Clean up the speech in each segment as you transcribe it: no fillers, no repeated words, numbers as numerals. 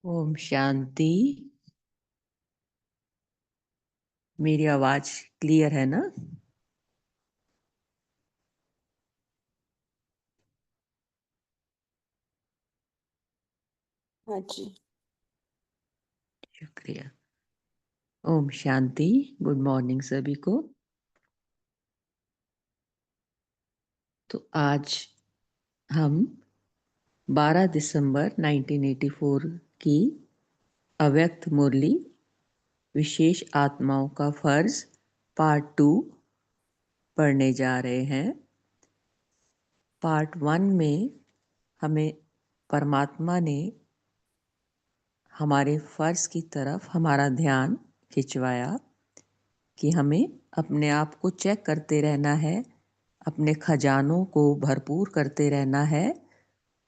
ओम शांति। मेरी आवाज क्लियर है ना? हाँ जी। शुक्रिया। ओम शांति। गुड मॉर्निंग सभी को। तो आज हम 12 दिसंबर 1984 की अव्यक्त मुरली विशेष आत्माओं का फर्ज पार्ट 2 पढ़ने जा रहे हैं। पार्ट 1 में हमें परमात्मा ने हमारे फर्ज की तरफ हमारा ध्यान खिंचवाया कि हमें अपने आप को चेक करते रहना है, अपने खजानों को भरपूर करते रहना है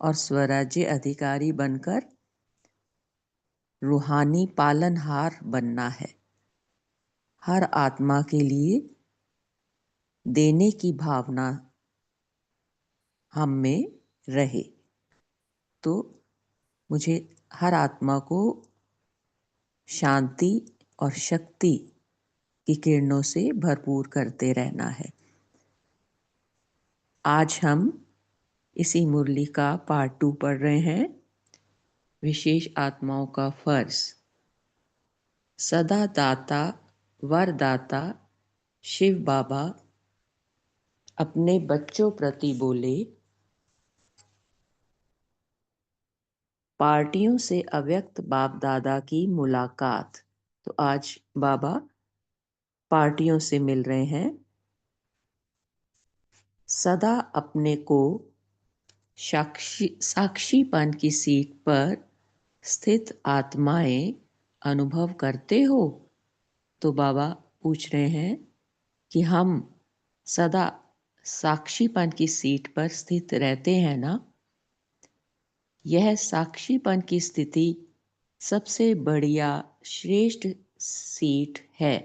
और स्वराज्य अधिकारी बनकर रूहानी पालनहार बनना है। हर आत्मा के लिए देने की भावना हम में रहे। तो मुझे हर आत्मा को शांति और शक्ति की किरणों से भरपूर करते रहना है। आज हम इसी मुरली का पार्ट 2 पढ़ रहे हैं। विशेष आत्माओं का फर्ज। सदा दाता वरदाता शिव बाबा अपने बच्चों प्रति बोले, पार्टियों से अव्यक्त बाप दादा की मुलाकात। तो आज बाबा पार्टियों से मिल रहे हैं। सदा अपने को साक्षीपन की सीट पर स्थित आत्माएं अनुभव करते हो? तो बाबा पूछ रहे हैं कि हम सदा साक्षीपन की सीट पर स्थित रहते हैं ना? यह साक्षीपन की स्थिति सबसे बढ़िया श्रेष्ठ सीट है।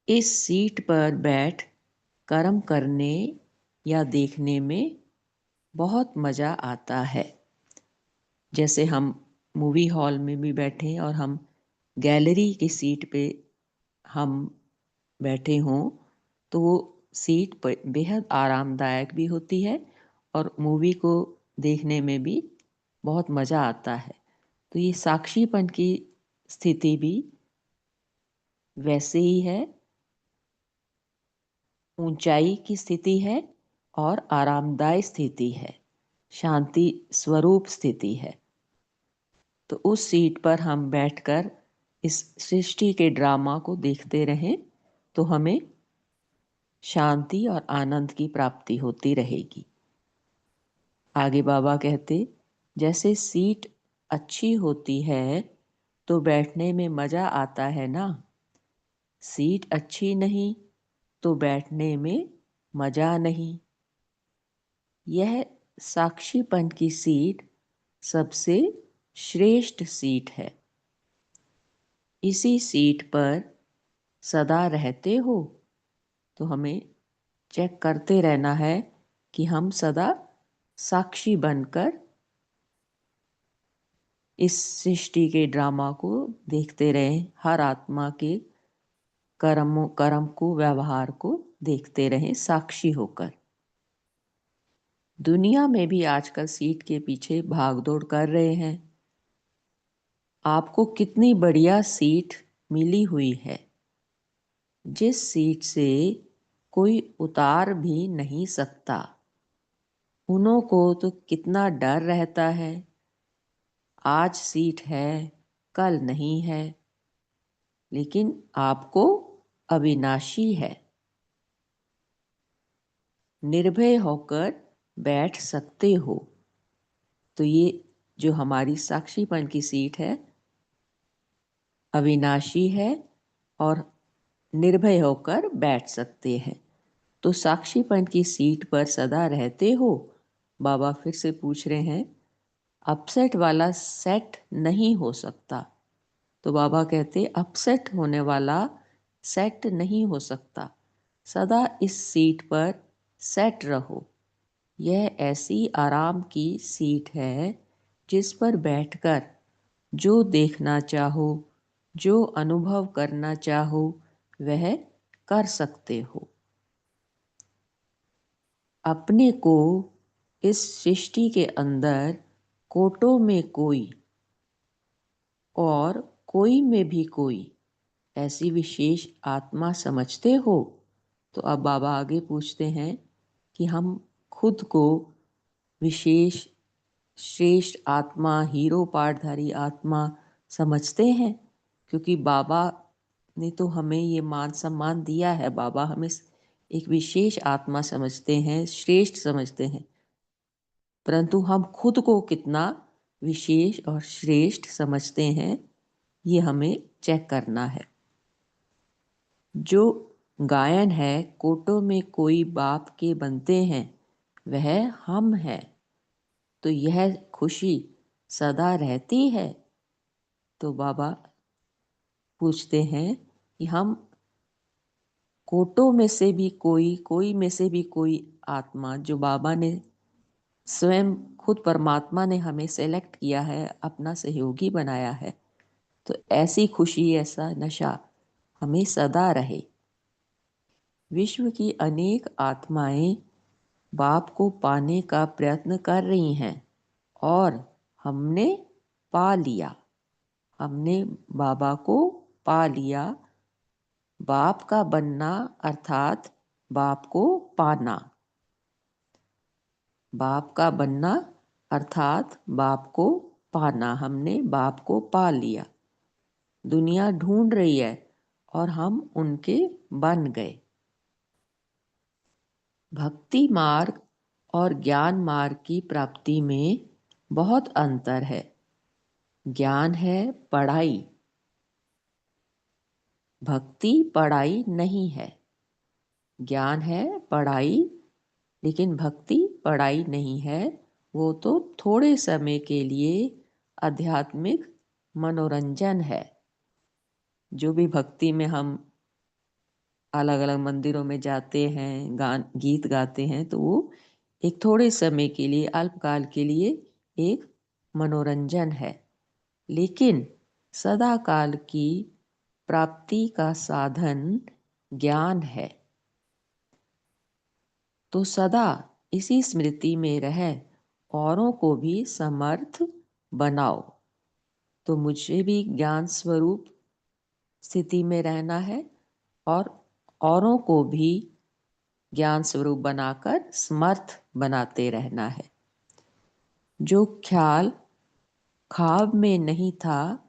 इस सीट पर बैठ कर्म करने या देखने में बहुत मजा आता है। जैसे हम मूवी हॉल में भी बैठे और हम गैलरी की सीट पे हम बैठे हों तो वो सीट पर बेहद आरामदायक भी होती है और मूवी को देखने में भी बहुत मज़ा आता है। तो ये साक्षीपन की स्थिति भी वैसे ही है, ऊंचाई की स्थिति है और आरामदायक स्थिति है, शांति स्वरूप स्थिति है। तो उस सीट पर हम बैठकर इस सृष्टि के ड्रामा को देखते रहें तो हमें शांति और आनंद की प्राप्ति होती रहेगी। आगे बाबा कहते, जैसे सीट अच्छी होती है तो बैठने में मजा आता है ना, सीट अच्छी नहीं तो बैठने में मजा नहीं। यह साक्षीपन की सीट सबसे श्रेष्ठ सीट है। इसी सीट पर सदा रहते हो, तो हमें चेक करते रहना है कि हम सदा साक्षी बनकर इस सृष्टि के ड्रामा को देखते रहें, हर आत्मा के कर्म को, व्यवहार को देखते रहें साक्षी होकर। दुनिया में भी आजकल सीट के पीछे भागदौड़ कर रहे हैं। आपको कितनी बढ़िया सीट मिली हुई है, जिस सीट से कोई उतार भी नहीं सकता। उन्हों को तो कितना डर रहता है, आज सीट है कल नहीं है, लेकिन आपको अविनाशी है, निर्भय होकर बैठ सकते हो। तो ये जो हमारी साक्षीपन की सीट है अविनाशी है और निर्भय होकर बैठ सकते हैं। तो साक्षीपन की सीट पर सदा रहते हो। बाबा फिर से पूछ रहे हैं, अपसेट वाला सेट नहीं हो सकता। तो बाबा कहते, अपसेट होने वाला सेट नहीं हो सकता, सदा इस सीट पर सेट रहो। यह ऐसी आराम की सीट है जिस पर बैठकर जो देखना चाहो, जो अनुभव करना चाहो, वह कर सकते हो। अपने को इस सृष्टि के अंदर कोटों में कोई और कोई में भी कोई ऐसी विशेष आत्मा समझते हो। तो अब बाबा आगे पूछते हैं कि हम खुद को विशेष श्रेष्ठ आत्मा, हीरो पाठधारी आत्मा समझते हैं, क्योंकि बाबा ने तो हमें ये मान सम्मान दिया है। बाबा हमें एक विशेष आत्मा समझते हैं, श्रेष्ठ समझते हैं, परंतु हम खुद को कितना विशेष और श्रेष्ठ समझते हैं, ये हमें चेक करना है। जो गायन है, कोटों में कोई बाप के बनते हैं, वह हम हैं। तो यह खुशी सदा रहती है। तो बाबा पूछते हैं कि हम कोटों में से भी कोई में से भी कोई आत्मा, जो बाबा ने स्वयं खुद परमात्मा ने हमें सेलेक्ट किया है, अपना सहयोगी बनाया है, तो ऐसी खुशी, ऐसा नशा हमें सदा रहे। विश्व की अनेक आत्माएं बाप को पाने का प्रयत्न कर रही हैं और हमने पा लिया। हमने बाबा को पा लिया। बाप का बनना अर्थात बाप को पाना। बाप का बनना अर्थात बाप को पाना। हमने बाप को पा लिया। दुनिया ढूंढ रही है और हम उनके बन गए। भक्ति मार्ग और ज्ञान मार्ग की प्राप्ति में बहुत अंतर है। ज्ञान है पढ़ाई, भक्ति पढ़ाई नहीं है। ज्ञान है पढ़ाई, लेकिन भक्ति पढ़ाई नहीं है। वो तो थोड़े समय के लिए आध्यात्मिक मनोरंजन है। जो भी भक्ति में हम अलग अलग मंदिरों में जाते हैं, गीत गाते हैं, तो वो एक थोड़े समय के लिए, अल्पकाल के लिए एक मनोरंजन है। लेकिन सदा काल की प्राप्ति का साधन ज्ञान है। तो सदा इसी स्मृति में रह औरों को भी समर्थ बनाओ। तो मुझे भी ज्ञान स्वरूप स्थिति में रहना है और औरों को भी ज्ञान स्वरूप बनाकर समर्थ बनाते रहना है। जो ख्याल ख्वाब में नहीं था,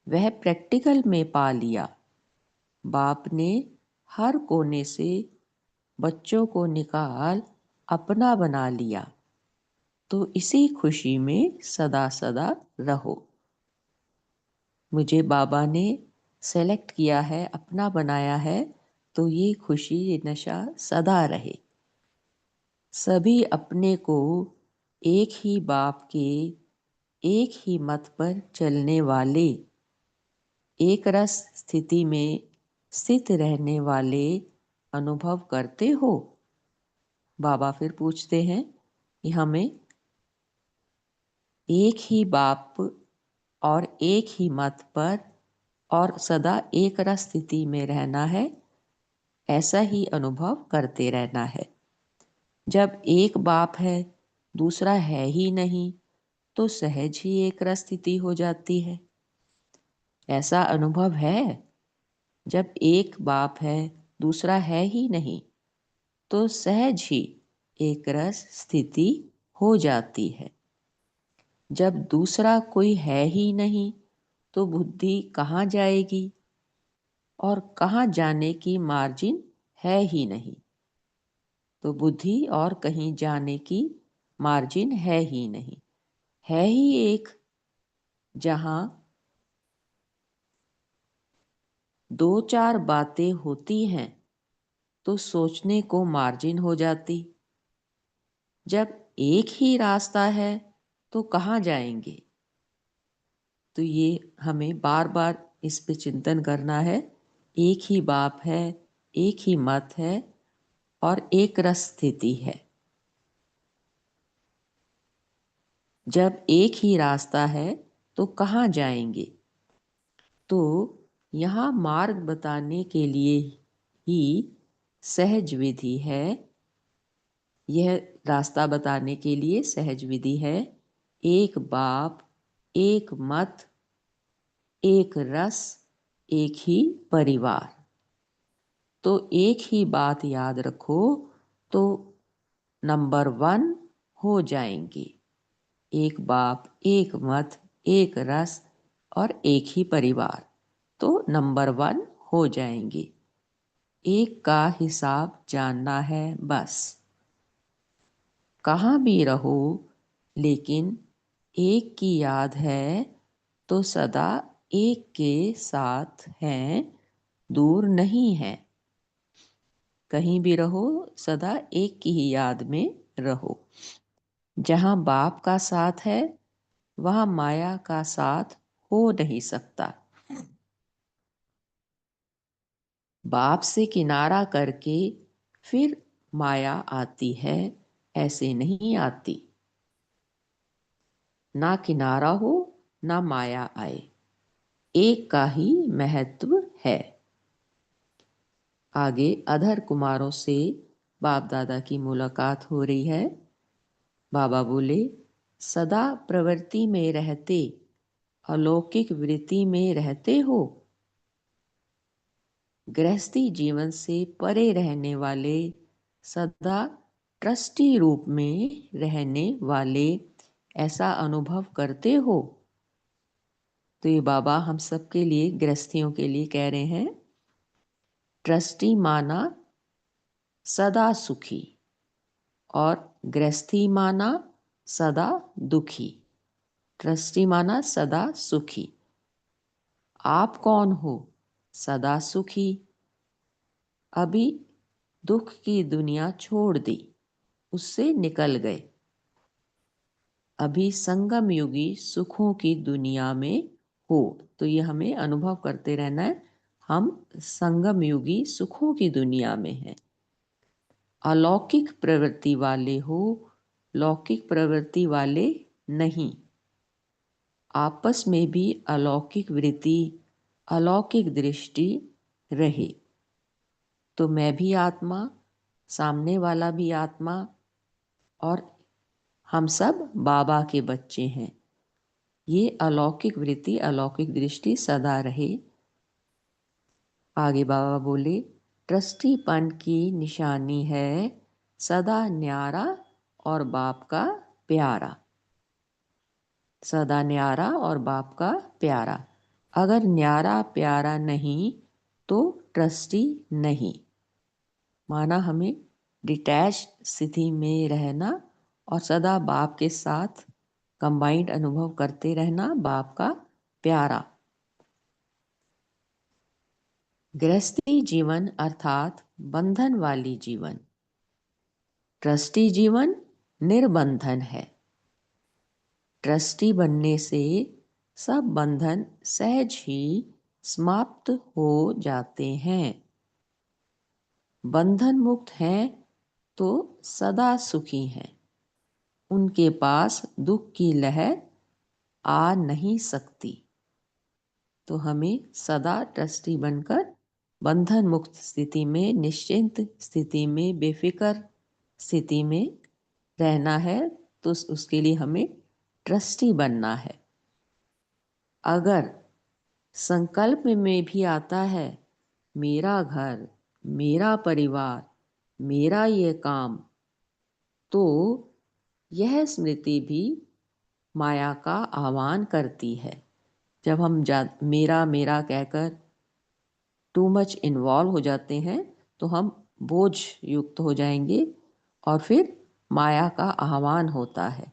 वह प्रैक्टिकल में पा लिया। बाप ने हर कोने से बच्चों को निकाल अपना बना लिया, तो इसी खुशी में सदा सदा रहो। मुझे बाबा ने सेलेक्ट किया है, अपना बनाया है, तो ये खुशी, ये नशा सदा रहे। सभी अपने को एक ही बाप के, एक ही मत पर चलने वाले, एक रस स्थिति में स्थित रहने वाले अनुभव करते हो। बाबा फिर पूछते हैं कि हमें एक ही बाप और एक ही मत पर और सदा एक रस स्थिति में रहना है, ऐसा ही अनुभव करते रहना है। जब एक बाप है, दूसरा है ही नहीं, तो सहज ही एक रस स्थिति हो जाती है। ऐसा अनुभव है। जब एक बाप है, दूसरा है ही नहीं, तो सहज ही एक रस स्थिति हो जाती है। जब दूसरा कोई है ही नहीं, तो बुद्धि कहाँ जाएगी, और कहाँ जाने की मार्जिन है ही नहीं। तो बुद्धि और कहीं जाने की मार्जिन है ही नहीं, है ही एक जहाँ दो चार बातें होती हैं तो सोचने को मार्जिन हो जाती। जब एक ही रास्ता है तो कहाँ जाएंगे। तो ये हमें बार बार इस पे चिंतन करना है। एक ही बाप है, एक ही मत है और एक रस स्थिति है। जब एक ही रास्ता है तो कहाँ जाएंगे। तो यहाँ मार्ग बताने के लिए ही सहज विधि है। यह रास्ता बताने के लिए सहज विधि है। एक बाप, एक मत, एक रस, एक ही परिवार। तो एक ही बात याद रखो तो नंबर 1 हो जाएंगे। एक बाप, एक मत, एक रस और एक ही परिवार, तो नंबर 1 हो जाएंगे। एक का हिसाब जानना है बस। कहाँ भी रहो, लेकिन एक की याद है तो सदा एक के साथ हैं, दूर नहीं है। कहीं भी रहो, सदा एक की ही याद में रहो। जहाँ बाप का साथ है, वहाँ माया का साथ हो नहीं सकता। बाप से किनारा करके फिर माया आती है, ऐसे नहीं आती। ना किनारा हो, ना माया आए, एक का ही महत्व है। आगे अधर कुमारों से बाप दादा की मुलाकात हो रही है। बाबा बोले, सदा प्रवृत्ति में रहते, अलौकिक वृत्ति में रहते हो। गृहस्थी जीवन से परे रहने वाले, सदा ट्रस्टी रूप में रहने वाले, ऐसा अनुभव करते हो। तो ये बाबा हम सब के लिए, गृहस्थियों के लिए कह रहे हैं। ट्रस्टी माना सदा सुखी, और गृहस्थी माना सदा दुखी। ट्रस्टी माना सदा सुखी। आप कौन हो? सदा सुखी। अभी दुख की दुनिया छोड़ दी, उससे निकल गए। अभी संगम युगी सुखों की दुनिया में हो। तो ये हमें अनुभव करते रहना है, हम संगम युगी सुखों की दुनिया में हैं। अलौकिक प्रवृत्ति वाले हो, लौकिक प्रवृत्ति वाले नहीं। आपस में भी अलौकिक वृत्ति, अलौकिक दृष्टि रहे। तो मैं भी आत्मा, सामने वाला भी आत्मा, और हम सब बाबा के बच्चे हैं। ये अलौकिक वृत्ति, अलौकिक दृष्टि सदा रहे। आगे बाबा बोले, ट्रस्टीपन की निशानी है सदा न्यारा और बाप का प्यारा। सदा न्यारा और बाप का प्यारा। अगर न्यारा प्यारा नहीं तो ट्रस्टी नहीं। माना हमें डिटैच स्थिति में रहना और सदा बाप के साथ कंबाइंड अनुभव करते रहना बाप का प्यारा। गृहस्थी जीवन अर्थात बंधन वाली जीवन। ट्रस्टी जीवन निर्बंधन है। ट्रस्टी बनने से सब बंधन सहज ही समाप्त हो जाते हैं। बंधन मुक्त हैं तो सदा सुखी हैं। उनके पास दुख की लहर आ नहीं सकती। तो हमें सदा ट्रस्टी बनकर बंधन मुक्त स्थिति में, निश्चिंत स्थिति में, बेफिक्र स्थिति में रहना है। तो उसके लिए हमें ट्रस्टी बनना है। अगर संकल्प में भी आता है मेरा घर, मेरा परिवार, मेरा ये काम, तो यह स्मृति भी माया का आह्वान करती है। जब हम मेरा मेरा कहकर टू मच इन्वॉल्व हो जाते हैं तो हम बोझ युक्त हो जाएंगे और फिर माया का आह्वान होता है।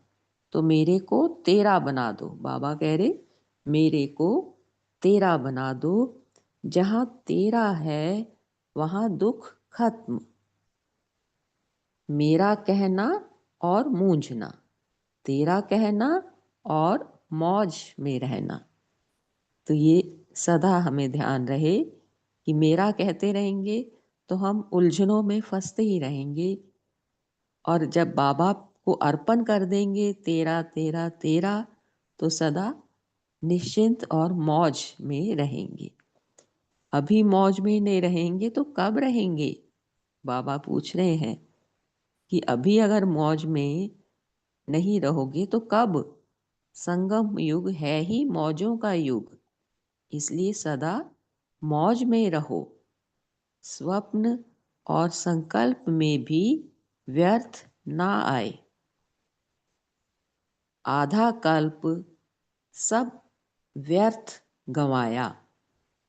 तो मेरे को तेरा बना दो, बाबा कह रहे मेरे को तेरा बना दो। जहाँ तेरा है वहाँ दुख खत्म। मेरा कहना और मूंझना, तेरा कहना और मौज में रहना। तो ये सदा हमें ध्यान रहे कि मेरा कहते रहेंगे तो हम उलझनों में फंसते ही रहेंगे, और जब बाबा को अर्पण कर देंगे तेरा तेरा तेरा, तो सदा निश्चिंत और मौज में रहेंगे। अभी मौज में नहीं रहेंगे तो कब रहेंगे? बाबा पूछ रहे हैं कि अभी अगर मौज में नहीं रहोगे तो कब? संगम युग है ही मौजों का युग, इसलिए सदा मौज में रहो। स्वप्न और संकल्प में भी व्यर्थ ना आए। आधा कल्प सब व्यर्थ गंवाया,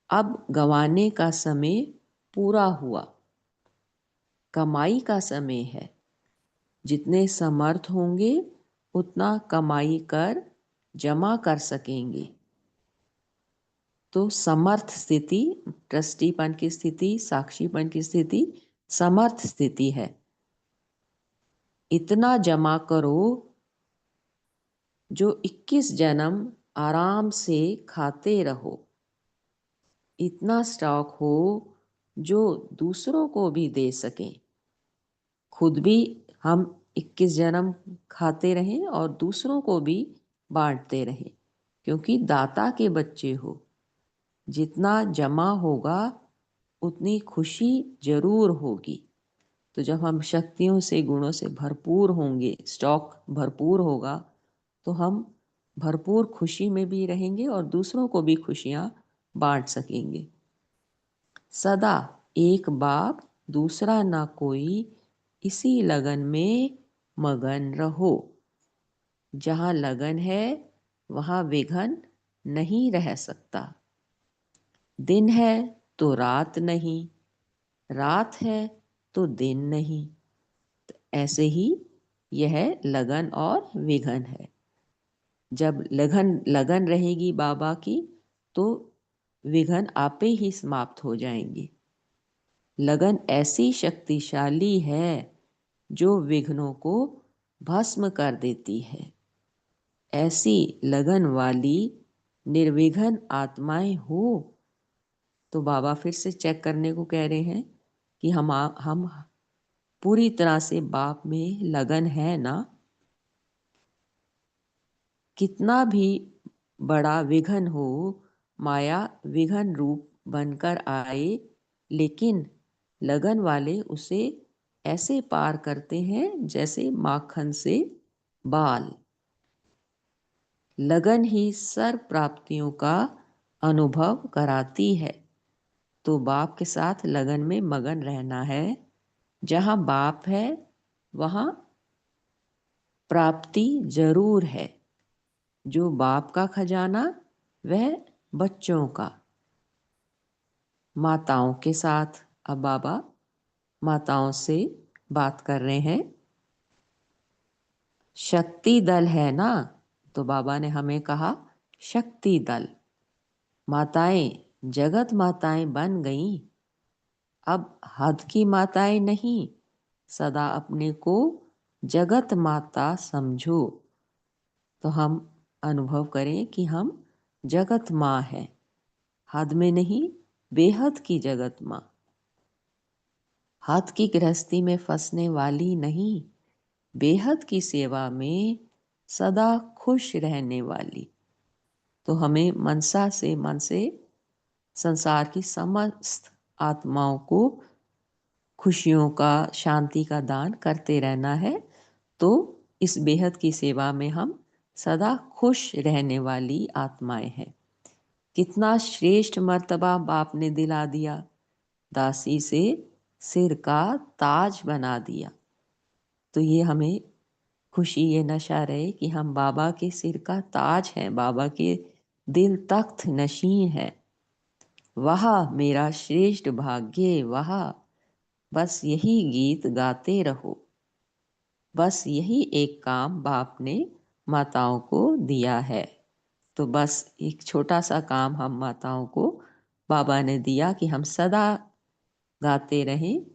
अब गंवाने का समय पूरा हुआ। कमाई का समय है, जितने समर्थ होंगे उतना कमाई कर जमा कर सकेंगे। तो समर्थ स्थिति, ट्रस्टीपन की स्थिति, साक्षीपन की स्थिति समर्थ स्थिति है। इतना जमा करो जो 21 जन्म आराम से खाते रहो। इतना स्टॉक हो जो दूसरों को भी दे सकें। खुद भी हम 21 जन्म खाते रहें और दूसरों को भी बांटते रहें, क्योंकि दाता के बच्चे हो। जितना जमा होगा उतनी खुशी जरूर होगी। तो जब हम शक्तियों से, गुणों से भरपूर होंगे, स्टॉक भरपूर होगा, तो हम भरपूर खुशी में भी रहेंगे और दूसरों को भी खुशियां बांट सकेंगे। सदा एक बाप दूसरा ना कोई, इसी लगन में मगन रहो। जहाँ लगन है वहाँ विघन नहीं रह सकता। दिन है तो रात नहीं, रात है तो दिन नहीं। ऐसे ही यह लगन और विघन है। जब लगन लगन रहेगी बाबा की तो विघन आपे ही समाप्त हो जाएंगे। लगन ऐसी शक्तिशाली है जो विघ्नों को भस्म कर देती है। ऐसी लगन वाली निर्विघ्न आत्माएं हो। तो बाबा फिर से चेक करने को कह रहे हैं कि हम पूरी तरह से बाप में लगन है ना। कितना भी बड़ा विघन हो, माया विघन रूप बनकर आए, लेकिन लगन वाले उसे ऐसे पार करते हैं जैसे माखन से बाल। लगन ही सर्व प्राप्तियों का अनुभव कराती है। तो बाप के साथ लगन में मगन रहना है। जहाँ बाप है वहाँ प्राप्ति जरूर है। जो बाप का खजाना वह बच्चों का। माताओं के साथ अब बाबा माताओं से बात कर रहे हैं। शक्ति दल है ना, तो बाबा ने हमें कहा शक्ति दल। माताएं जगत माताएं बन गईं, अब हद की माताएं नहीं, सदा अपने को जगत माता समझो। तो हम अनुभव करें कि हम जगत माँ है, हद में नहीं, बेहद की जगत माँ। हद की गृहस्थी में फंसने वाली नहीं, बेहद की सेवा में सदा खुश रहने वाली। तो हमें मनसा से, मन से संसार की समस्त आत्माओं को खुशियों का, शांति का दान करते रहना है। तो इस बेहद की सेवा में हम सदा खुश रहने वाली आत्माएं हैं। कितना श्रेष्ठ मर्तबा बाप ने दिला दिया, दासी से सिर का ताज बना दिया। तो ये हमें खुशी, ये नशा रहे कि हम बाबा के सिर का ताज हैं, बाबा के दिल तख्त नशीं है। वाह मेरा श्रेष्ठ भाग्य, वाह, बस यही गीत गाते रहो। बस यही एक काम बाप ने माताओं को दिया है। तो बस एक छोटा सा काम हम माताओं को बाबा ने दिया कि हम सदा गाते रहें,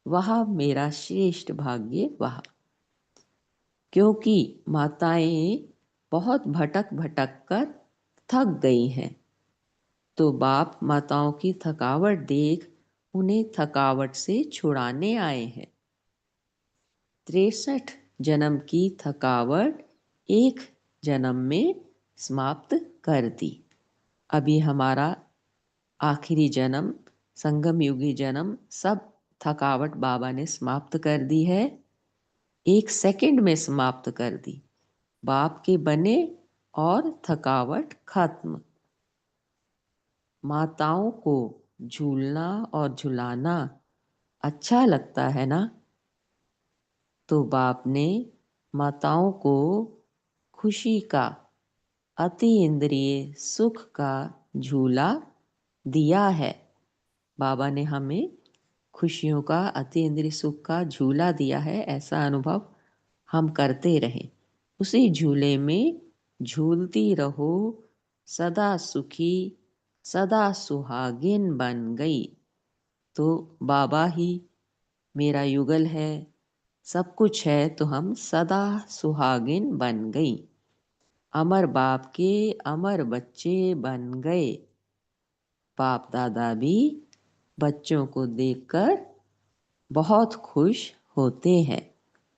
वाह मेरा श्रेष्ठ भाग्य, वाह। क्योंकि माताएं बहुत भटक भटक कर थक गई हैं, तो बाप माताओं की थकावट देख उन्हें थकावट से छुड़ाने आए हैं। 63 जन्म की थकावट एक जन्म में समाप्त कर दी। अभी हमारा आखिरी जन्म, संगम युगी जन्म, सब थकावट बाबा ने समाप्त कर दी है, 1 सेकंड में समाप्त कर दी। बाप के बने और थकावट खत्म। माताओं को झूलना और झुलाना अच्छा लगता है ना, तो बाप ने माताओं को खुशी का, अति इंद्रिय सुख का झूला दिया है। बाबा ने हमें खुशियों का, अति इंद्रिय सुख का झूला दिया है, ऐसा अनुभव हम करते रहें। उसी झूले में झूलती रहो, सदा सुखी, सदा सुहागिन बन गई। तो बाबा ही मेरा युगल है, सब कुछ है, तो हम सदा सुहागिन बन गई। अमर बाप के अमर बच्चे बन गए। बाप दादा भी बच्चों को देखकर बहुत खुश होते हैं।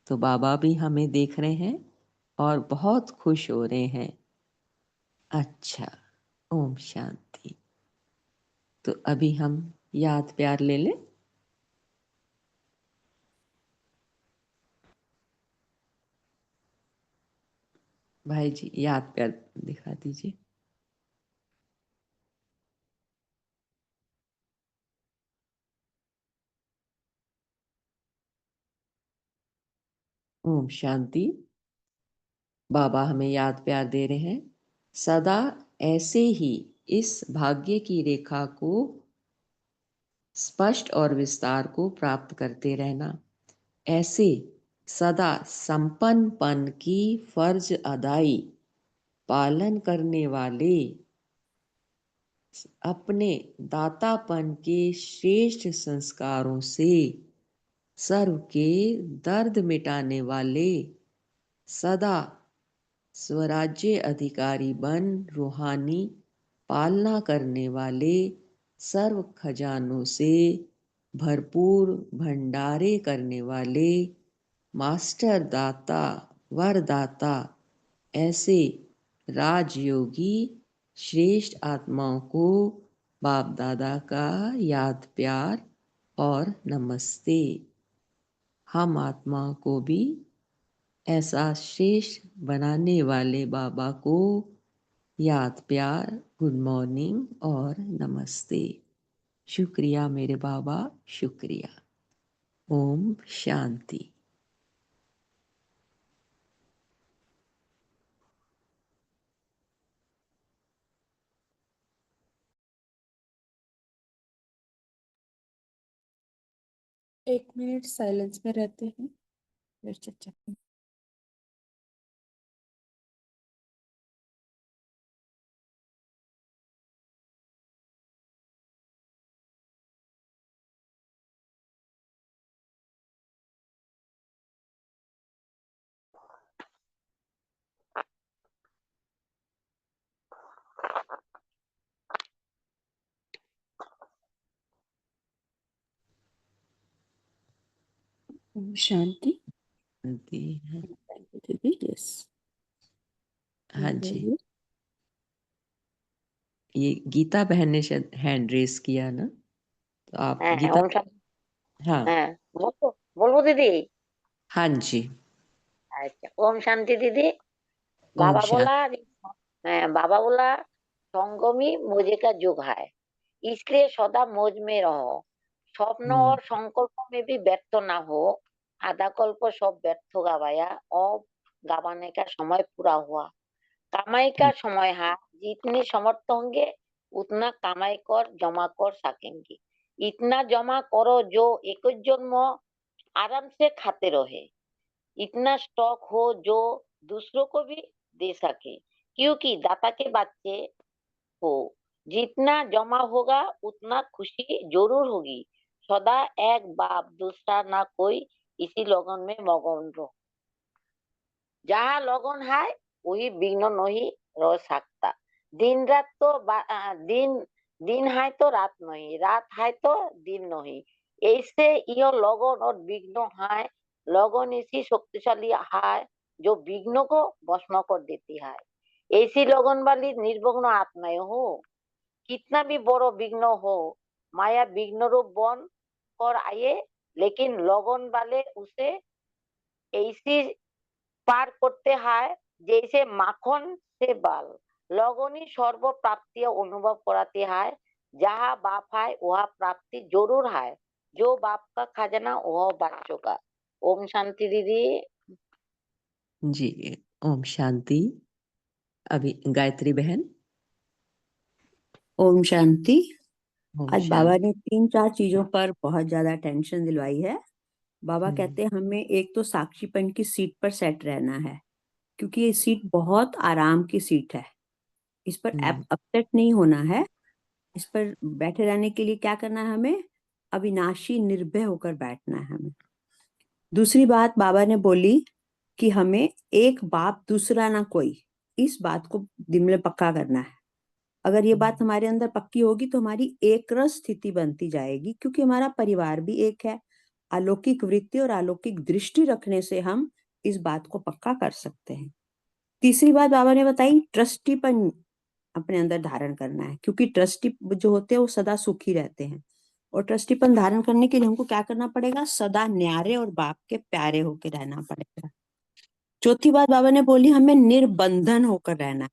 तो बाबा भी हमें देख रहे हैं और बहुत खुश हो रहे हैं। अच्छा, ओम शांति। तो अभी हम याद प्यार ले लें। भाई जी याद प्यार दिखा दीजिए। ओम शांति। बाबा हमें याद प्यार दे रहे हैं, सदा ऐसे ही इस भाग्य की रेखा को स्पष्ट और विस्तार को प्राप्त करते रहना। ऐसे सदा संपन्नपन की फर्ज अदाई पालन करने वाले, अपने दातापन के श्रेष्ठ संस्कारों से सर्व के दर्द मिटाने वाले, सदा स्वराज्य अधिकारी बन रूहानी पालना करने वाले, सर्व खजानों से भरपूर भंडारे करने वाले, मास्टर दाता, वरदाता, ऐसे राजयोगी श्रेष्ठ आत्माओं को बाप दादा का याद प्यार और नमस्ते। हम आत्माओं को भी ऐसा श्रेष्ठ बनाने वाले बाबा को याद प्यार, गुड मॉर्निंग और नमस्ते। शुक्रिया मेरे बाबा, शुक्रिया। ओम शांति। एक मिनट साइलेंस में रहते हैं फिर चर्चा करें। ओम शांति। शांति है। दीदी यस हाँ जी, बोलिए। ये गीता बहन ने शायद हैंड रेस किया ना, तो आप হ্যাঁ गीता। ওম শান্তি। हाँ হ্যাঁ বলবো বলবো দিদি। हाँ जी। अच्छा ओम शांति दीदी। ओम बाबा शांति। बोला बाबा बोला संगमी मौजे का युग है, इसलिए सदा मौज में रहो। स्वप्न और संकल्प में भी व्यर्थ ना हो। आधा कल्प सब व्यर्थ गवाया और गवाने का समय पूरा हुआ। कमाई का समय है, जितने समर्थ होंगे उतना कमाई कर जमा कर सकेंगे। इतना जमा करो जो एक जन्म आराम से खाते रहे। इतना स्टॉक हो जो दूसरों को भी दे सके, क्योंकि दाता के बच्चे हो। जितना जमा होगा उतना खुशी जरूर होगी। सदा एक बाप दूसरा ना कोई, इसी लगन में मगन रहो। जहाँ लगन है वही विघ्न नहीं रह सकता। दिन रात तो दिन दिन है तो रात नहीं, रात है तो दिन नहीं। ऐसे यह लगन और विघ्न है। लगन ऐसी शक्तिशाली है जो विघ्न को भस्म कर देती है। ऐसी लगन वाली निर्विघ्न आत्माएं हो। कितना भी बड़ो विघ्न हो, माया विघ्न रूप बन कर आए, लेकिन लगन वाले उसे ऐसी पार करते हैं जैसे माखन से बाल। लगनी सर्व प्राप्ति अनुभव कराती है। जहाँ बाप है वहाँ प्राप्ति जरूर है। जो बाप का खजाना वह बच्चों का। ओम शांति दीदी। जी। ओम शांति। अभी गायत्री बहन। ओम शांति। ओम आज बाबा शांति। ने 3-4 चीजों पर बहुत ज्यादा टेंशन दिलवाई है। बाबा कहते हैं हमें एक तो साक्षीपन की सीट पर सेट रहना है, क्योंकि ये सीट बहुत आराम की सीट है। इस पर अपसेट नहीं होना है। इस पर बैठे रहने के लिए क्या करना है हमें? अविनाशी निर्भय होकर बैठना है हमें। दूसरी बात बाबा ने बोली कि हमें एक बाप दूसरा ना कोई, इस बात को दिल में पक्का करना है। अगर ये बात हमारे अंदर पक्की होगी तो हमारी एक रस स्थिति बनती जाएगी, क्योंकि हमारा परिवार भी एक है। अलौकिक वृत्ति और अलौकिक दृष्टि रखने से हम इस बात को पक्का कर सकते हैं। तीसरी बात बाबा ने बताई, ट्रस्टीपन अपने अंदर धारण करना है, क्योंकि ट्रस्टी जो होते हैं वो सदा सुखी रहते हैं। और ट्रस्टीपन धारण करने के लिए हमको क्या करना पड़ेगा? सदा न्यारे और बाप के प्यारे होकर रहना पड़ेगा। चौथी बात बाबा ने बोली, हमें निर्बंधन होकर रहना है।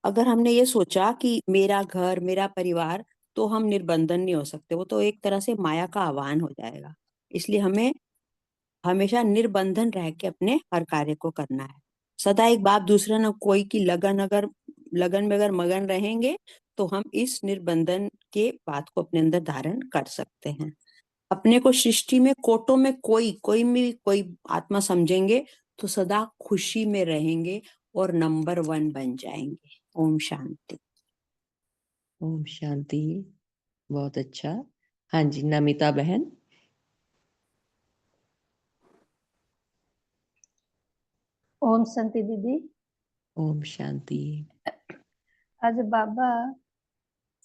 अगर हमने ये सोचा कि मेरा घर मेरा परिवार, तो हम निर्बंधन नहीं हो सकते, वो तो एक तरह से माया का आह्वान हो जाएगा। इसलिए हमें हमेशा निर्बंधन रह के अपने हर कार्य को करना है। सदा एक बाप दूसरा न कोई की लगन में अगर मगन रहेंगे तो हम इस निर्बंधन के बात को अपने अंदर धारण कर सकते हैं। अपने को सृष्टि में कोटों में कोई आत्मा समझेंगे तो सदा खुशी में रहेंगे और नंबर 1 बन जाएंगे। ओम शांति। ओम शांति। बहुत अच्छा। हाँ जी, नमिता बहन। ओम शांति दीदी। ओम शांति। आज बाबा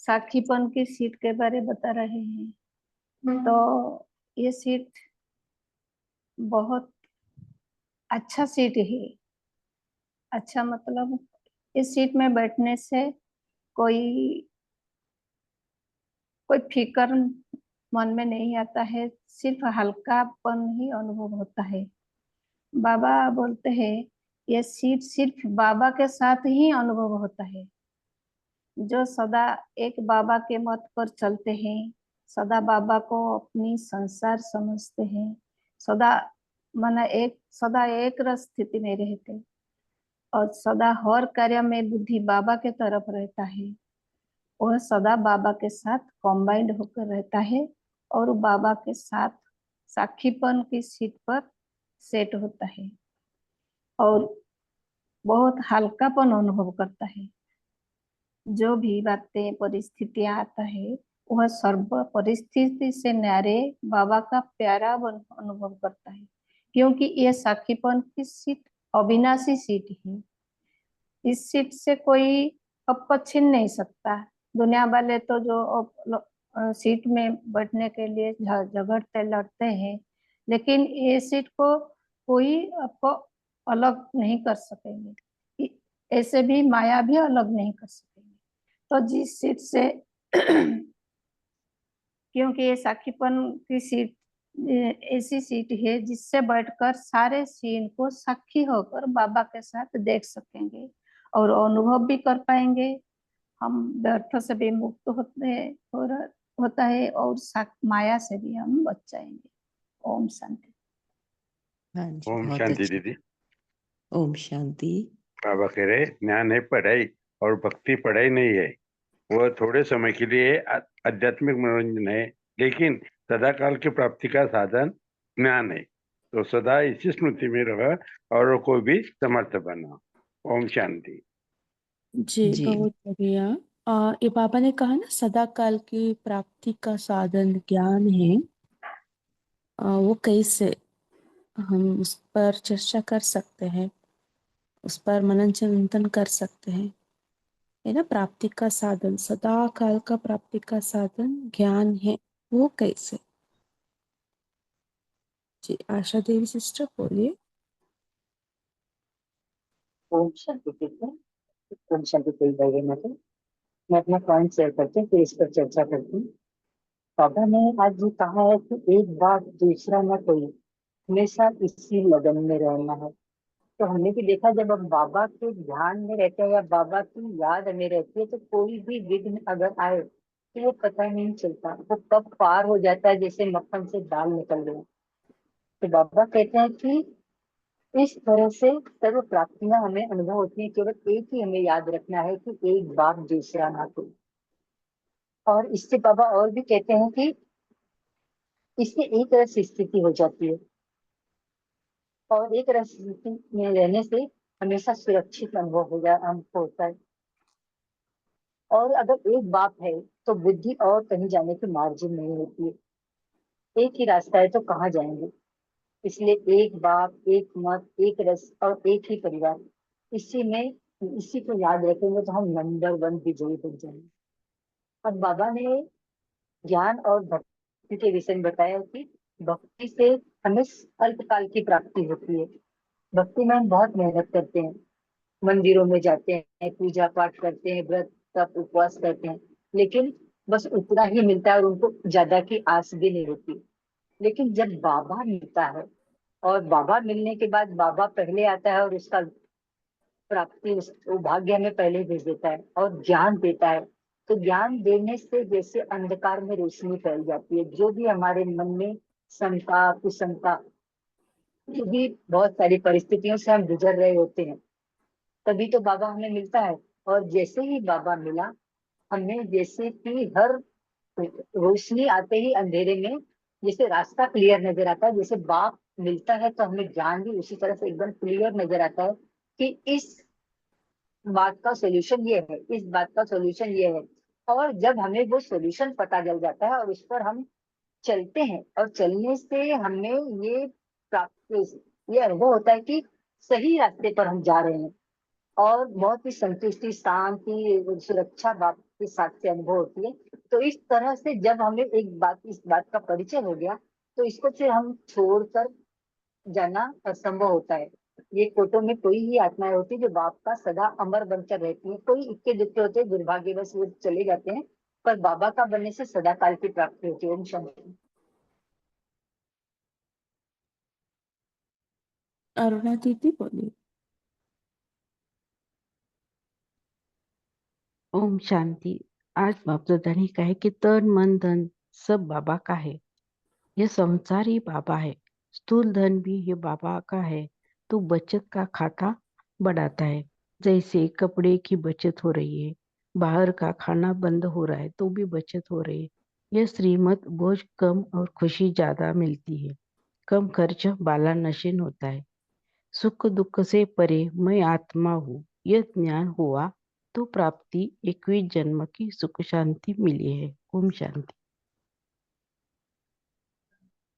साखीपन की सीट के बारे बता रहे हैं। तो ये सीट बहुत अच्छा सीट है। अच्छा मतलब इस सीट में बैठने से कोई कोई फिक्र मन में नहीं आता है, सिर्फ हल्कापन ही अनुभव होता है। बाबा बोलते हैं ये सीट सिर्फ बाबा के साथ ही अनुभव होता है। जो सदा एक बाबा के मत पर चलते हैं, सदा बाबा को अपनी संसार समझते हैं, सदा एक रस स्थिति में रहते और सदा हर कार्य में बुद्धि बाबा के तरफ रहता है। वह सदा बाबा के साथ कॉम्बाइंड होकर रहता है और बाबा के साथ साखीपन की सीट पर सेट होता है और बहुत हल्कापन अनुभव करता है। जो भी बातें परिस्थितियां आता है वह सर्व परिस्थिति से न्यारे बाबा का प्यारा अनुभव करता है, क्योंकि यह साखीपन की सीट अविनाशी सीट है। इस सीट से कोई अब छीन नहीं सकता। दुनिया वाले तो जो सीट में बैठने के लिए झगड़ते लड़ते हैं, लेकिन ये सीट को कोई आपको अलग नहीं कर सकेंगे। ऐसे भी माया भी अलग नहीं कर सकेंगे। तो जिस सीट से क्योंकि ये साखीपन की सीट ऐसी सीट है जिससे बैठकर सारे सीन को साक्षी होकर बाबा के साथ देख सकेंगे और अनुभव भी कर पाएंगे। हम व्यर्थ से भी मुक्त होता है और माया से भी हम बच जाएंगे। ओम शांति। हाँ जी, ओम बहुत शांति अच्छा। दीदी। ओम शांति। बाबा कह रहे ज्ञान है पढ़ाई, और भक्ति पढ़ाई नहीं है। वह थोड़े समय के लिए आध्यात्मिक मनोरंजन है, लेकिन सदाकाल की प्राप्ति का साधन ज्ञान है। तो सदा इसी स्मृति में रह और को भी समर्थ बना। ओम शांति। जी जी। बहुत बढ़िया। ये बाबा ने कहा ना सदाकाल की प्राप्ति का साधन ज्ञान है। वो कैसे, हम उस पर चर्चा कर सकते हैं, उस पर मनन चिंतन कर सकते हैं, है ना। प्राप्ति का साधन, सदा काल का प्राप्ति का साधन ज्ञान है, वो कैसे। जी आशा देवी सिस्टर बोलिए। ओम शांति ठीक है। ओम शांति कोई भाई मैं अपना पॉइंट शेयर करती हूँ, फिर इस पर चर्चा करती हूँ। बाबा ने आज ये कहा है कि एक बार दूसरा न कोई, हमेशा इसी लगन में रहना है। तो हमने भी देखा जब हम बाबा के ध्यान में रहते हैं या बाबा की याद हमें रहती है, तो कोई भी विघ्न अगर आए तो वो पता नहीं चलता, वो कब पार हो जाता है, जैसे मक्खन से दाल निकल गया। तो बाबा कहते हैं कि इस तरह से सर्व प्राप्तियां हमें अनुभव होती है। केवल एक ही हमें याद रखना है कि एक बाप दूसरा ना कोई। और इससे बाबा और भी कहते हैं कि इससे एक रस स्थिति हो जाती है, और एक रस स्थिति में रहने से हमेशा सुरक्षित अनुभव हमको होता है। और अगर एक बाप है तो बुद्धि और कहीं जाने की मार्जिन नहीं होती है। एक ही रास्ता है तो कहाँ जाएंगे। इसलिए एक बाप, एक मत, एक रस और एक ही परिवार, इसी को याद रखेंगे तो हम नंबर 1 विजयी बन जाएंगे। और बाबा ने ज्ञान और भक्ति के विषय में बताया कि भक्ति से हमें अल्पकाल की प्राप्ति होती है। भक्ति में हम बहुत मेहनत करते हैं, मंदिरों में जाते हैं, पूजा पाठ करते हैं, व्रत तप उपवास करते हैं, लेकिन बस उतना ही मिलता है और उनको ज्यादा की आस भी नहीं होती। लेकिन जब बाबा मिलता है, और बाबा मिलने के बाद बाबा पहले आता है और उसका प्राप्ति वो भाग्य हमें पहले भेज देता है और ज्ञान देता है। तो ज्ञान देने से जैसे अंधकार में रोशनी फैल जाती है। जो भी हमारे मन में शंका कुशंका, जो भी बहुत सारी परिस्थितियों से हम गुजर रहे होते हैं, तभी तो बाबा हमें मिलता है। और जैसे ही बाबा मिला, हमें जैसे कि हर रोशनी आते ही अंधेरे में जैसे रास्ता क्लियर नजर आता है, जैसे बाप मिलता है तो हमें ज्ञान भी उसी तरह से एकदम क्लियर नजर आता है कि इस बात का सॉल्यूशन ये है, इस बात का सॉल्यूशन ये है। और जब हमें वो सॉल्यूशन पता चल जाता है और उस पर हम चलते हैं, और चलने से हमें ये प्राप्त ये अनुभव होता है कि सही रास्ते पर हम जा रहे हैं, और बहुत ही संतुष्टि, शांति, सुरक्षा बात के साथ से अनुभव होती है। तो इस तरह से जब हमें इस बात का परिचय हो गया, तो इसको फिर हम छोड़कर जाना असंभव होता है। ये फोटो में कोई ही आत्माएं होती है जो बाप का सदा अमर बनकर रहती है। कोई इक्के दुक्के होते हैं, दुर्भाग्यवश वो चले जाते हैं, पर बाबा का बनने से सदा काल की प्राप्ति होती है। ओम शांति। अरुणा दीदी बोलिए। ओम शांति। आज बाप दादा ने कहा है कि तन मन धन सब बाबा का है। ये संसार ही बाबा है, स्थूल धन भी ये बाबा का है। तो बचत का खाता बढ़ाता है। जैसे कपड़े की बचत हो रही है, बाहर का खाना बंद हो रहा है तो भी बचत हो रही है। यह श्रीमत बोझ कम और खुशी ज्यादा मिलती है। कम खर्च बाला नशीन होता है। सुख दुख से परे मैं आत्मा हूँ, यह ज्ञान हुआ तो प्राप्ति 21 जन्म की सुख शांति मिली है। ओम शांति।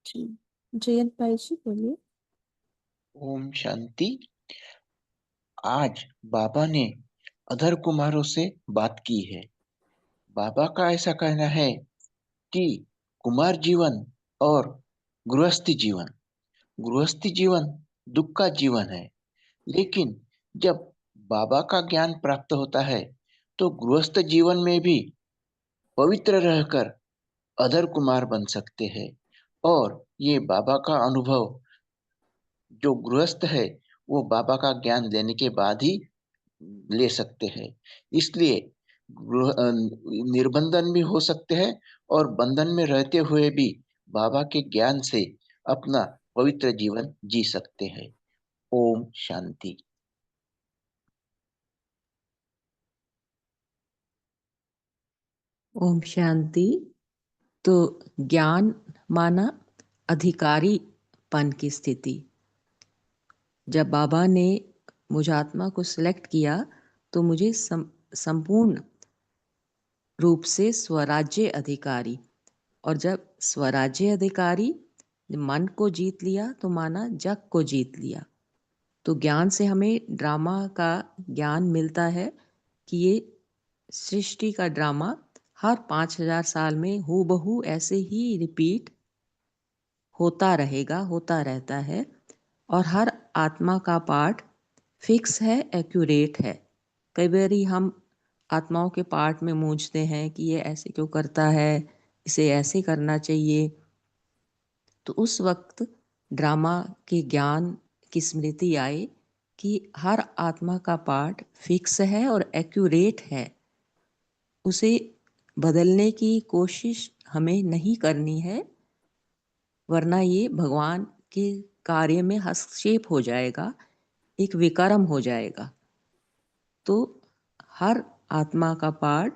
जी, जयंत भाई जी बोलिए। ओम शांति। आज बाबा ने अधर कुमारों से बात की है। बाबा का ऐसा कहना है कि कुमार जीवन और गृहस्थी जीवन दुख का जीवन है। लेकिन जब बाबा का ज्ञान प्राप्त होता है तो गृहस्थ जीवन में भी पवित्र रहकर अधर कुमार बन सकते हैं। और ये बाबा का अनुभव जो गृहस्थ है वो बाबा का ज्ञान लेने के बाद ही ले सकते हैं। इसलिए निर्बंधन भी हो सकते हैं और बंधन में रहते हुए भी बाबा के ज्ञान से अपना पवित्र जीवन जी सकते हैं। ओम शांति। ओम शांति। तो ज्ञान माना अधिकारीपन की स्थिति। जब बाबा ने मुझ आत्मा को सिलेक्ट किया तो मुझे संपूर्ण रूप से स्वराज्य अधिकारी, और जब स्वराज्य अधिकारी मन को जीत लिया तो माना जग को जीत लिया। तो ज्ञान से हमें ड्रामा का ज्ञान मिलता है कि ये सृष्टि का ड्रामा हर 5000 साल में हूबहू ऐसे ही रिपीट होता रहेगा, होता रहता है। और हर आत्मा का पार्ट फिक्स है, एक्यूरेट है। कई बारी हम आत्माओं के पार्ट में मूंझते हैं कि ये ऐसे क्यों करता है, इसे ऐसे करना चाहिए। तो उस वक्त ड्रामा के ज्ञान की स्मृति आए कि हर आत्मा का पार्ट फिक्स है और एक्यूरेट है। उसे बदलने की कोशिश हमें नहीं करनी है, वरना ये भगवान के कार्य में हस्तक्षेप हो जाएगा, एक विकर्म हो जाएगा। तो हर आत्मा का पार्ट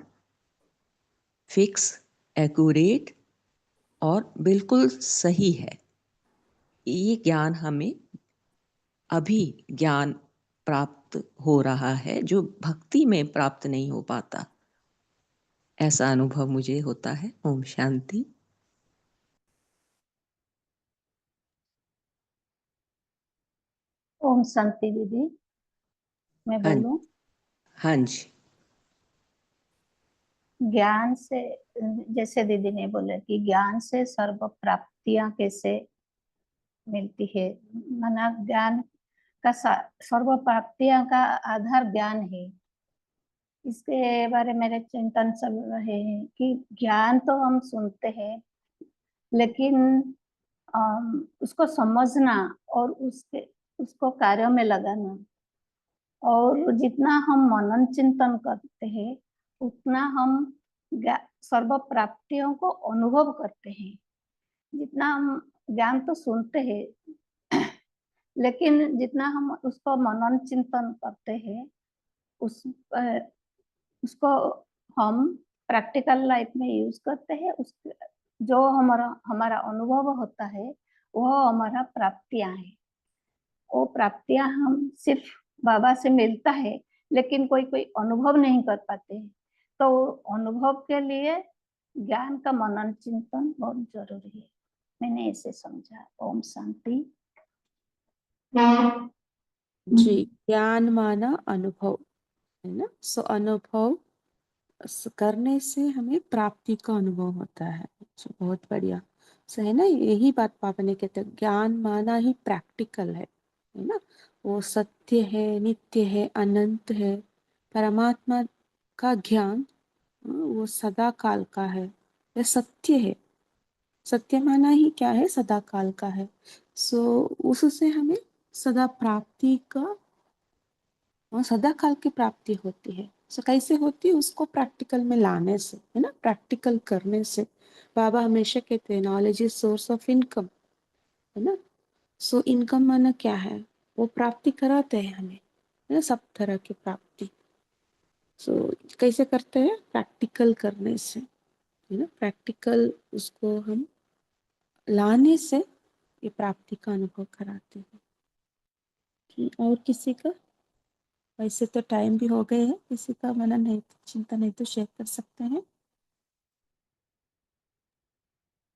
फिक्स, एक्यूरेट और बिल्कुल सही है। ये ज्ञान हमें अभी ज्ञान प्राप्त हो रहा है, जो भक्ति में प्राप्त नहीं हो पाता। ऐसा अनुभव मुझे होता है। ओम शांति। ओम शांति दीदी, मैं हाँ बोलूं? हाँ जी। ज्ञान से, जैसे दीदी ने बोला कि ज्ञान से सर्व प्राप्तियां कैसे मिलती है, माना ज्ञान का सर्व प्राप्तियां का आधार ज्ञान है। इसके बारे में मेरे चिंतन चल रहे हैं कि ज्ञान तो हम सुनते हैं, लेकिन उसको समझना और उसको कार्यों में लगाना, और जितना हम मनन चिंतन करते हैं उतना हम सर्व प्राप्तियों को अनुभव करते हैं। जितना हम ज्ञान तो सुनते हैं, लेकिन जितना हम उसको मनन चिंतन करते हैं उसको हम प्रैक्टिकल लाइफ में यूज करते हैं। उस जो हमारा अनुभव होता है वो हमारा प्राप्तियां है। वो प्राप्तियां हम सिर्फ बाबा से मिलता है, लेकिन कोई कोई अनुभव नहीं कर पाते हैं। तो अनुभव के लिए ज्ञान का मनन चिंतन बहुत जरूरी है। मैंने ऐसे समझा। ओम शांति। जी, ज्ञान माना अनुभव है ना। सो अनुभव करने से हमें प्राप्ति का अनुभव होता है। सो बहुत बढ़िया। सो है ना, यही बात पापा ने कहते ज्ञान माना ही प्रैक्टिकल है ना। वो सत्य है, नित्य है, अनंत है। परमात्मा का ज्ञान वो सदा काल का है, ये सत्य है। सत्य माना ही क्या है, सदा काल का है। सो उससे हमें सदा प्राप्ति का और सदा काल की प्राप्ति होती है। सो कैसे होती है, उसको प्रैक्टिकल में लाने से, है ना, प्रैक्टिकल करने से। बाबा हमेशा कहते हैं knowledge is source of income, है ना। सो इनकम माना क्या है, वो प्राप्ति कराते हैं हमें, है ना, सब तरह की प्राप्ति। सो कैसे करते हैं, प्रैक्टिकल करने से, प्रैक्टिकल उसको हम लाने से ये प्राप्ति का अनुभव कराते हैं। और किसी का, वैसे तो टाइम भी हो गए है, किसी का मनन नहीं, चिंता नहीं तो शेयर कर सकते हैं।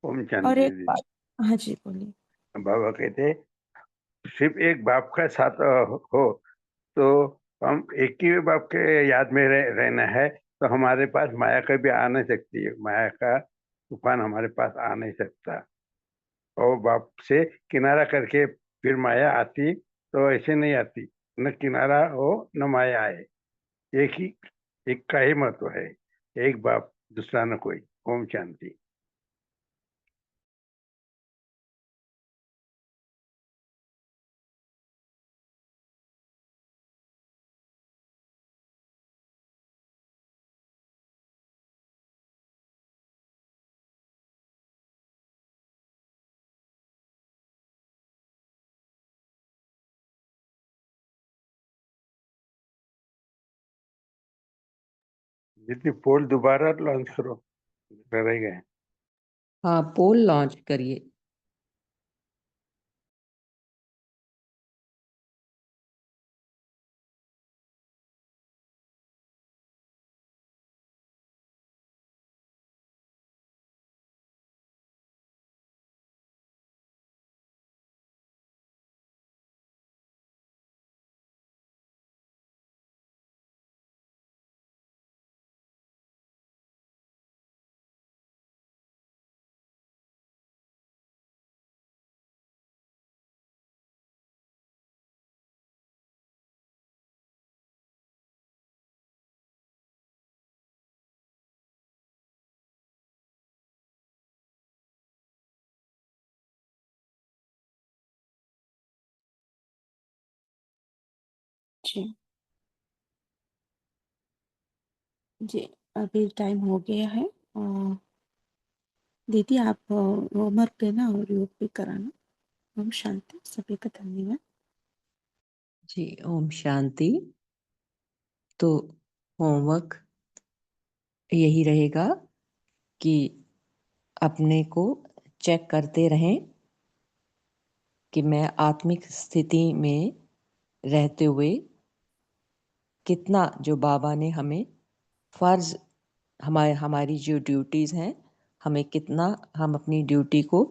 ओम और शांति एक दीदी। बात, हाँ जी बोलिए। बाबा कहते सिर्फ एक बाप का साथ हो तो हम एक ही बाप के याद में रहना है, तो हमारे पास माया कभी आ नहीं सकती है, माया का तूफान हमारे पास आ नहीं सकता। और बाप से किनारा करके फिर माया आती तो ऐसे नहीं आती, न किनारा हो न माया आए। एक ही, एक का ही महत्व है, एक बाप दूसरा न कोई। ओम शांति। दीदी पोल दोबारा लॉन्च करो, रह गए। हाँ, पोल लॉन्च करिए। जी जी, अभी टाइम हो गया है। दीदी आप होमवर्क देना और योग भी कराना। ओम शांति, सभी का धन्यवाद। जी, ओम शांति। तो होमवर्क यही रहेगा कि अपने को चेक करते रहें कि मैं आत्मिक स्थिति में रहते हुए कितना जो बाबा ने हमें फर्ज, हमारी जो ड्यूटीज़ हैं, हमें कितना हम अपनी ड्यूटी को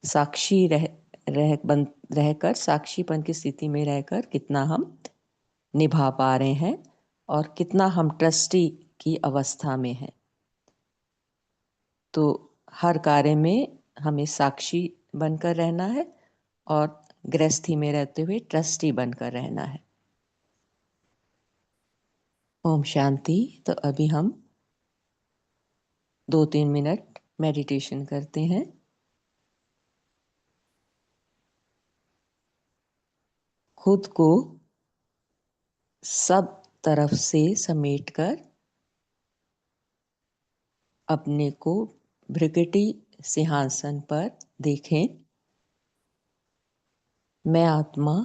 साक्षी रहकर साक्षीपन की स्थिति में रहकर कितना हम निभा पा रहे हैं और कितना हम ट्रस्टी की अवस्था में हैं। तो हर कार्य में हमें साक्षी बनकर रहना है और गृहस्थी में रहते हुए ट्रस्टी बनकर रहना है। ओम शांति। तो अभी हम 2-3 मिनट मेडिटेशन करते हैं। खुद को सब तरफ से समेटकर अपने को भृकुटी सिंहासन पर देखें। मैं आत्मा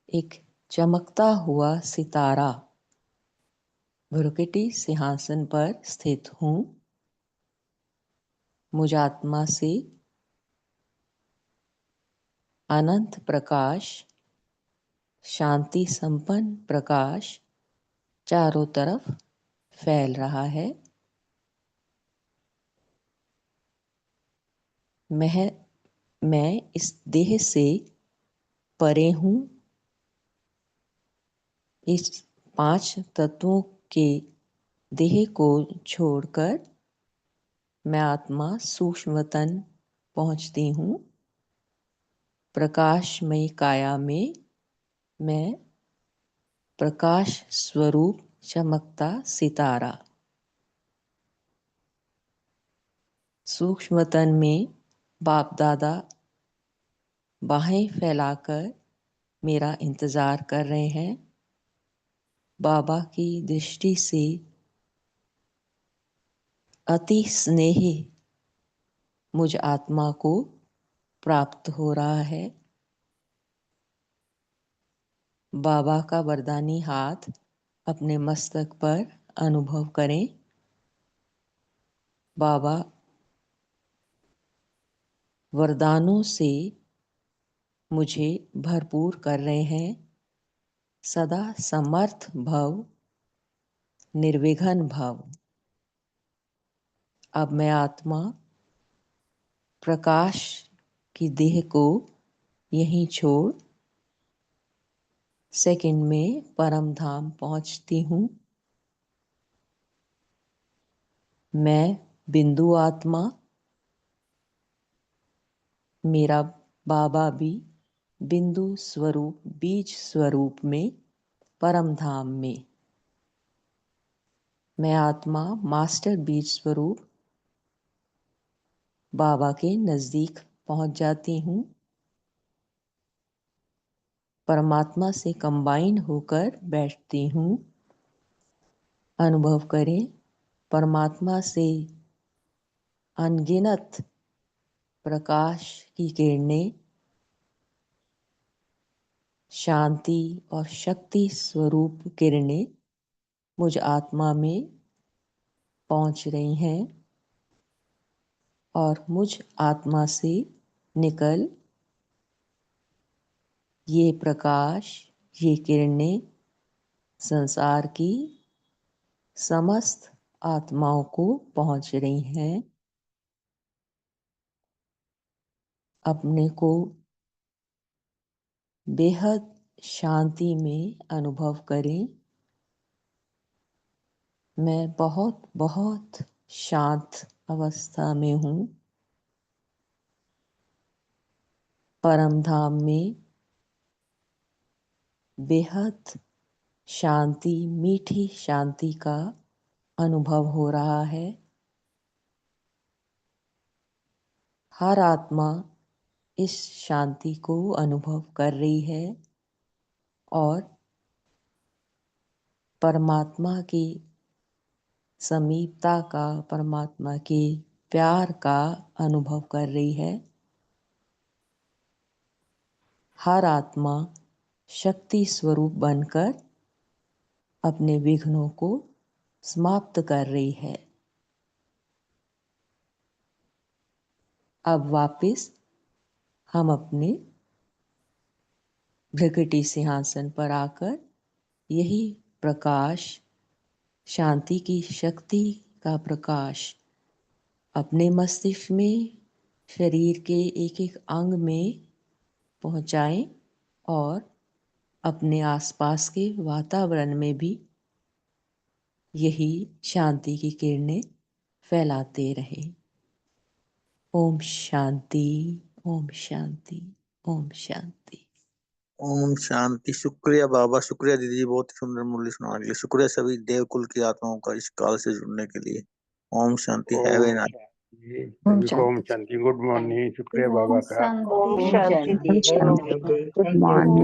एक चमकता हुआ सितारा भृकुटी सिंहासन पर स्थित हूँ। मुझ आत्मा से अनंत प्रकाश, शांति संपन्न प्रकाश चारों तरफ फैल रहा है। मैं इस देह से परे हूँ। इस 5 तत्वों के देह को छोड़कर मैं आत्मा सूक्ष्मतन पहुँचती हूँ। प्रकाशमयी काया में मैं प्रकाश स्वरूप चमकता सितारा। सूक्ष्मतन में बाप दादा बाहें फैलाकर मेरा इंतजार कर रहे हैं। बाबा की दृष्टि से अति स्नेही मुझ आत्मा को प्राप्त हो रहा है। बाबा का वरदानी हाथ अपने मस्तक पर अनुभव करें। बाबा वरदानों से मुझे भरपूर कर रहे हैं। सदा समर्थ भव, निर्विघ्न भव। अब मैं आत्मा प्रकाश की देह को यहीं छोड़ सेकंड में परम धाम पहुंचती हूँ। मैं बिंदु आत्मा, मेरा बाबा भी बिंदु स्वरूप, बीज स्वरूप में, परम धाम में। मैं आत्मा मास्टर बीज स्वरूप बाबा के नजदीक पहुंच जाती हूँ। परमात्मा से कंबाइन होकर बैठती हूँ। अनुभव करें, परमात्मा से अनगिनत प्रकाश की किरणें शांति और शक्ति स्वरूप किरणें मुझ आत्मा में पहुंच रही हैं और मुझ आत्मा से निकल ये प्रकाश, ये किरणें संसार की समस्त आत्माओं को पहुंच रही हैं। अपने को बेहद शांति में अनुभव करें। मैं बहुत बहुत शांत अवस्था में हूँ। परम धाम में बेहद शांति, मीठी शांति का अनुभव हो रहा है। हर आत्मा इस शांति को अनुभव कर रही है और परमात्मा की समीपता का, परमात्मा के प्यार का अनुभव कर रही है। हर आत्मा शक्ति स्वरूप बनकर अपने विघ्नों को समाप्त कर रही है। अब वापस हम अपने भृकुटी सिंहासन पर आकर यही प्रकाश, शांति की शक्ति का प्रकाश अपने मस्तिष्क में, शरीर के एक एक अंग में पहुंचाएं और अपने आसपास के वातावरण में भी यही शांति की किरणें फैलाते रहें। ओम शांति, ओम शांति, ओम शांति। ओम शांति। शुक्रिया बाबा, शुक्रिया दीदी, बहुत सुंदर मुरली सुनाने के लिए। शुक्रिया सभी देवकुल की आत्माओं का इस काल से जुड़ने के लिए। Om Shanti. Have a nice. सभी को ओम शांति। Good morning. शुक्रिया बाबा का। शांति। ओम शांति। Good morning.